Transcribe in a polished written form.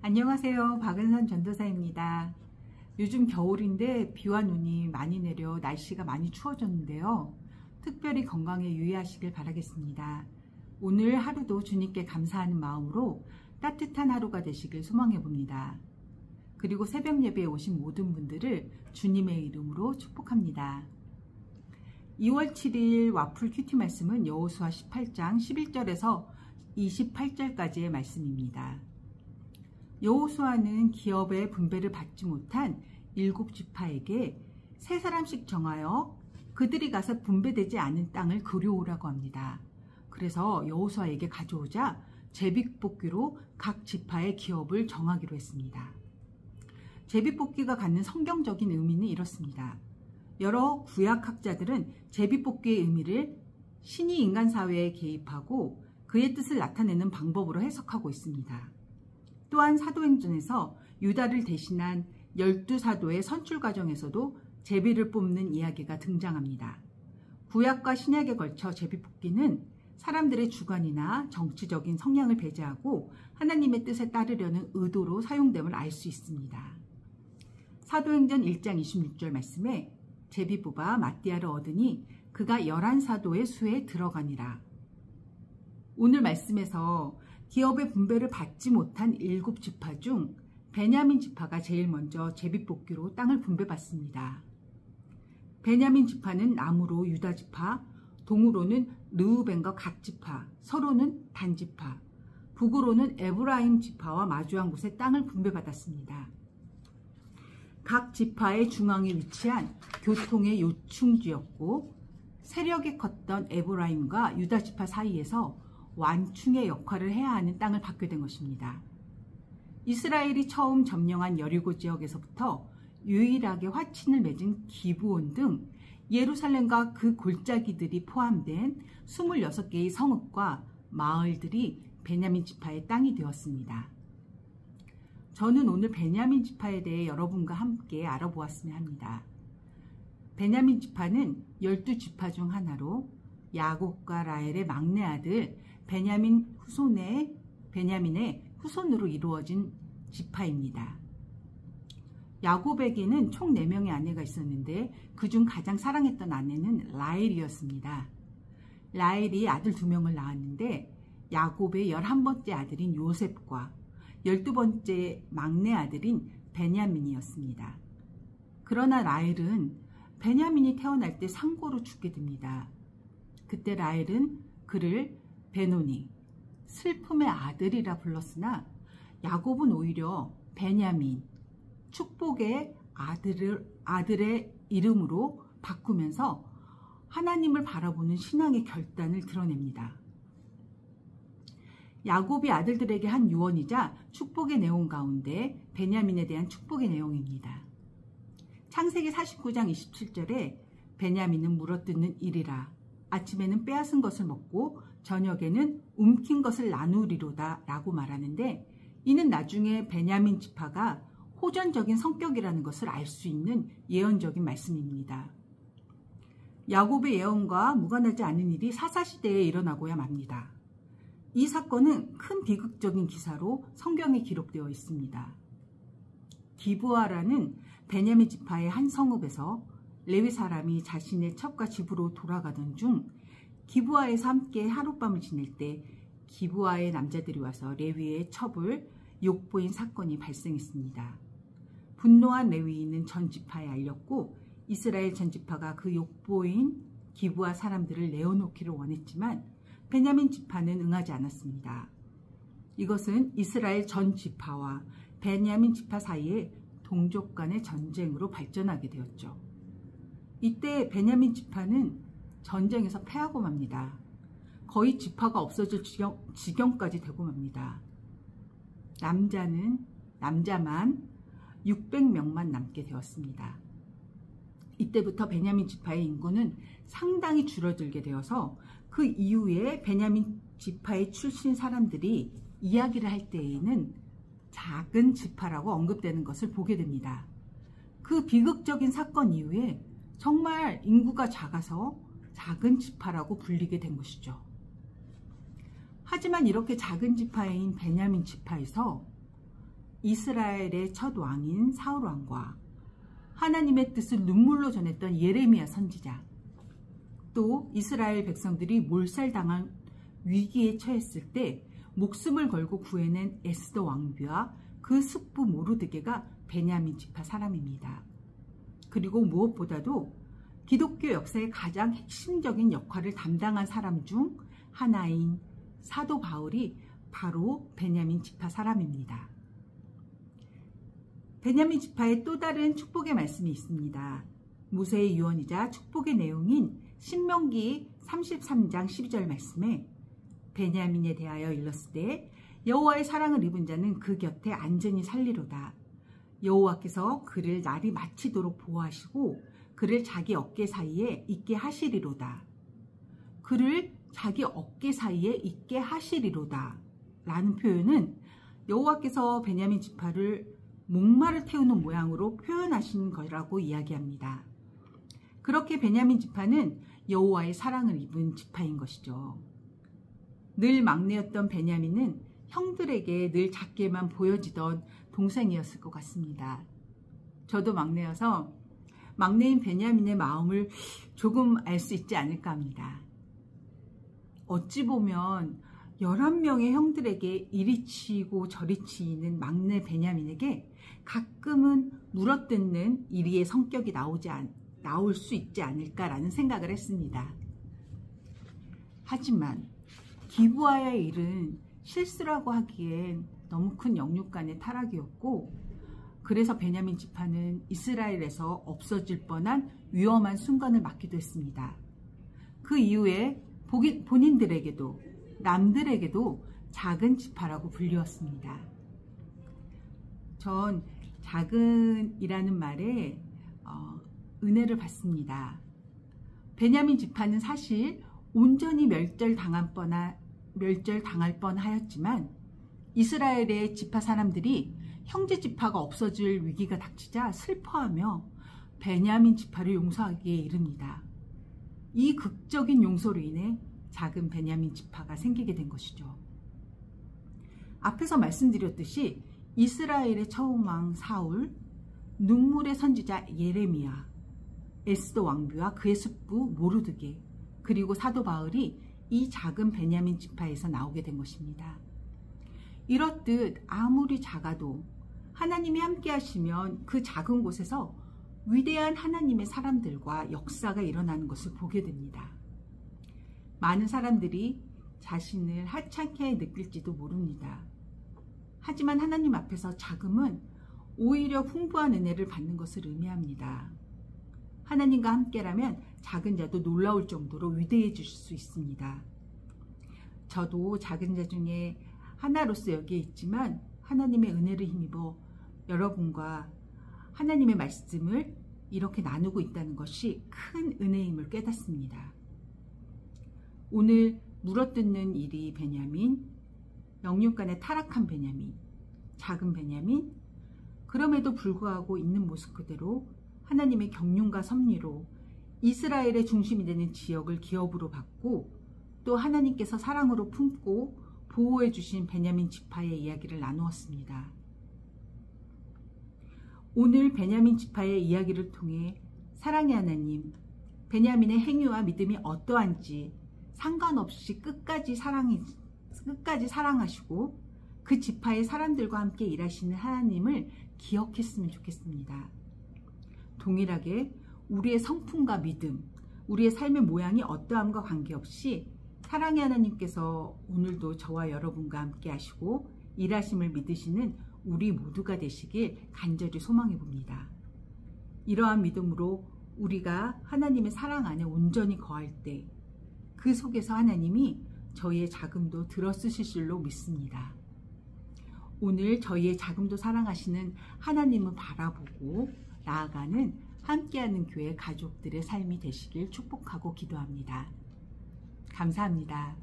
안녕하세요. 박은선 전도사입니다. 요즘 겨울인데 비와 눈이 많이 내려 날씨가 많이 추워졌는데요. 특별히 건강에 유의하시길 바라겠습니다. 오늘 하루도 주님께 감사하는 마음으로 따뜻한 하루가 되시길 소망해 봅니다. 그리고 새벽 예배에 오신 모든 분들을 주님의 이름으로 축복합니다. 2월 7일 와플 큐티 말씀은 여호수아 18장 11절에서 28절까지의 말씀입니다. 여호수아는 기업의 분배를 받지 못한 7지파에게 3사람씩 정하여 그들이 가서 분배되지 않은 땅을 그려오라고 합니다. 그래서 여호수아에게 가져오자 제비뽑기로 각 지파의 기업을 정하기로 했습니다. 제비뽑기가 갖는 성경적인 의미는 이렇습니다. 여러 구약학자들은 제비뽑기의 의미를 신이 인간 사회에 개입하고 그의 뜻을 나타내는 방법으로 해석하고 있습니다. 또한 사도행전에서 유다를 대신한 12사도의 선출 과정에서도 제비를 뽑는 이야기가 등장합니다. 구약과 신약에 걸쳐 제비뽑기는 사람들의 주관이나 정치적인 성향을 배제하고 하나님의 뜻에 따르려는 의도로 사용됨을 알 수 있습니다. 사도행전 1장 26절 말씀에 제비 뽑아 마띠아를 얻으니 그가 11사도의 수에 들어가니라. 오늘 말씀에서 기업의 분배를 받지 못한 7지파 중 베냐민 지파가 제일 먼저 제비뽑기로 땅을 분배받습니다. 베냐민 지파는 남으로 유다 지파, 동으로는 르우벤과 갓 지파, 서로는 단 지파, 북으로는 에브라임 지파와 마주한 곳에 땅을 분배받았습니다. 각 지파의 중앙에 위치한 교통의 요충지였고 세력이 컸던 에브라임과 유다 지파 사이에서 완충의 역할을 해야 하는 땅을 받게 된 것입니다. 이스라엘이 처음 점령한 여리고 지역에서부터 유일하게 화친을 맺은 기브온 등 예루살렘과 그 골짜기들이 포함된 26개의 성읍과 마을들이 베냐민 지파의 땅이 되었습니다. 저는 오늘 베냐민 지파에 대해 여러분과 함께 알아보았으면 합니다. 베냐민 지파는 12지파 중 하나로 야곱과 라헬의 막내 아들 베냐민의 후손으로 이루어진 지파입니다. 야곱에게는 총 4명의 아내가 있었는데 그중 가장 사랑했던 아내는 라헬이었습니다. 라헬이 아들 2명을 낳았는데 야곱의 11번째 아들인 요셉과 12번째 막내 아들인 베냐민이었습니다. 그러나 라헬은 베냐민이 태어날 때 상고로 죽게 됩니다. 그때 라헬은 그를 베노니, 슬픔의 아들이라 불렀으나 야곱은 오히려 베냐민, 축복의 아들의 이름으로 바꾸면서 하나님을 바라보는 신앙의 결단을 드러냅니다. 야곱이 아들들에게 한 유언이자 축복의 내용 가운데 베냐민에 대한 축복의 내용입니다. 창세기 49장 27절에 베냐민은 물어뜯는 일이라 아침에는 빼앗은 것을 먹고 저녁에는 움킨 것을 나누리로다 라고 말하는데 이는 나중에 베냐민 지파가 호전적인 성격이라는 것을 알 수 있는 예언적인 말씀입니다. 야곱의 예언과 무관하지 않은 일이 사사시대에 일어나고야 맙니다. 이 사건은 큰 비극적인 기사로 성경에 기록되어 있습니다. 기브아라는 베냐민 지파의 한 성읍에서 레위 사람이 자신의 첩과 집으로 돌아가던 중 기브아에서 함께 하룻밤을 지낼 때 기브아의 남자들이 와서 레위의 첩을 욕보인 사건이 발생했습니다. 분노한 레위인은 전 지파에 알렸고 이스라엘 전 지파가 그 욕보인 기브아 사람들을 내어놓기를 원했지만 베냐민 지파는 응하지 않았습니다. 이것은 이스라엘 전 지파와 베냐민 지파 사이에 동족 간의 전쟁으로 발전하게 되었죠. 이때 베냐민 지파는 전쟁에서 패하고 맙니다. 거의 지파가 없어질 지경까지 되고 맙니다. 남자만 600명만 남게 되었습니다. 이때부터 베냐민 지파의 인구는 상당히 줄어들게 되어서 그 이후에 베냐민 지파의 출신 사람들이 이야기를 할 때에는 작은 지파라고 언급되는 것을 보게 됩니다. 그 비극적인 사건 이후에 정말 인구가 작아서 작은 지파라고 불리게 된 것이죠. 하지만 이렇게 작은 지파인 베냐민 지파에서 이스라엘의 첫 왕인 사울 왕과 하나님의 뜻을 눈물로 전했던 예레미야 선지자, 또 이스라엘 백성들이 몰살당한 위기에 처했을 때 목숨을 걸고 구해낸 에스더 왕비와 그 숙부 모르드게가 베냐민 지파 사람입니다. 그리고 무엇보다도 기독교 역사의 가장 핵심적인 역할을 담당한 사람 중 하나인 사도 바울이 바로 베냐민 지파 사람입니다. 베냐민 지파의 또 다른 축복의 말씀이 있습니다. 모세의 유언이자 축복의 내용인 신명기 33장 12절 말씀에 베냐민에 대하여 일렀으되 여호와의 사랑을 입은 자는 그 곁에 안전히 살리로다. 여호와께서 그를 날이 마치도록 보호하시고 그를 자기 어깨 사이에 있게 하시리로다. 그를 자기 어깨 사이에 있게 하시리로다 라는 표현은 여호와께서 베냐민 지파를 목마를 태우는 모양으로 표현하신 거라고 이야기합니다. 그렇게 베냐민 지파는 여호와의 사랑을 입은 지파인 것이죠. 늘 막내였던 베냐민은 형들에게 늘 작게만 보여지던 동생이었을 것 같습니다. 저도 막내여서 막내인 베냐민의 마음을 조금 알 수 있지 않을까 합니다. 어찌 보면 11명의 형들에게 이리 치이고 저리 치이는 막내 베냐민에게 가끔은 물어뜯는 이리의 성격이 나올 수 있지 않을까라는 생각을 했습니다. 하지만 기브아의 일은 실수라고 하기엔 너무 큰 영육간의 타락이었고, 그래서 베냐민 지파는 이스라엘에서 없어질 뻔한 위험한 순간을 맞기도 했습니다. 그 이후에 본인들에게도 남들에게도 작은 지파라고 불리웠습니다. 전 작은이라는 말에 은혜를 받습니다. 베냐민 지파는 사실 온전히 멸절당할 뻔하였지만 이스라엘의 지파 사람들이 형제 지파가 없어질 위기가 닥치자 슬퍼하며 베냐민 지파를 용서하기에 이릅니다. 이 극적인 용서로 인해 작은 베냐민 지파가 생기게 된 것이죠. 앞에서 말씀드렸듯이 이스라엘의 처음 왕 사울, 눈물의 선지자 예레미야, 에스더 왕비와 그의 숙부 모르드게, 그리고 사도 바울이 이 작은 베냐민 지파에서 나오게 된 것입니다. 이렇듯 아무리 작아도 하나님이 함께 하시면 그 작은 곳에서 위대한 하나님의 사람들과 역사가 일어나는 것을 보게 됩니다. 많은 사람들이 자신을 하찮게 느낄지도 모릅니다. 하지만 하나님 앞에서 작음은 오히려 풍부한 은혜를 받는 것을 의미합니다. 하나님과 함께라면 작은 자도 놀라울 정도로 위대해질 수 있습니다. 저도 작은 자 중에 하나로서 여기에 있지만 하나님의 은혜를 힘입어 여러분과 하나님의 말씀을 이렇게 나누고 있다는 것이 큰 은혜임을 깨닫습니다. 오늘 물어뜯는 일이 베냐민, 영육간에 타락한 베냐민, 작은 베냐민, 그럼에도 불구하고 있는 모습 그대로 하나님의 경륜과 섭리로 이스라엘의 중심이 되는 지역을 기업으로 받고 또 하나님께서 사랑으로 품고 보호해 주신 베냐민 지파의 이야기를 나누었습니다. 오늘 베냐민 지파의 이야기를 통해 사랑의 하나님, 베냐민의 행위와 믿음이 어떠한지 상관없이 끝까지 사랑하시고 그 지파의 사람들과 함께 일하시는 하나님을 기억했으면 좋겠습니다. 동일하게 우리의 성품과 믿음, 우리의 삶의 모양이 어떠함과 관계없이 사랑의 하나님께서 오늘도 저와 여러분과 함께 하시고 일하심을 믿으시는 우리 모두가 되시길 간절히 소망해 봅니다. 이러한 믿음으로 우리가 하나님의 사랑 안에 온전히 거할 때 그 속에서 하나님이 저희의 자금도 들어쓰실 줄로 믿습니다. 오늘 저희의 자금도 사랑하시는 하나님을 바라보고 나아가는 함께하는 교회 가족들의 삶이 되시길 축복하고 기도합니다. 감사합니다.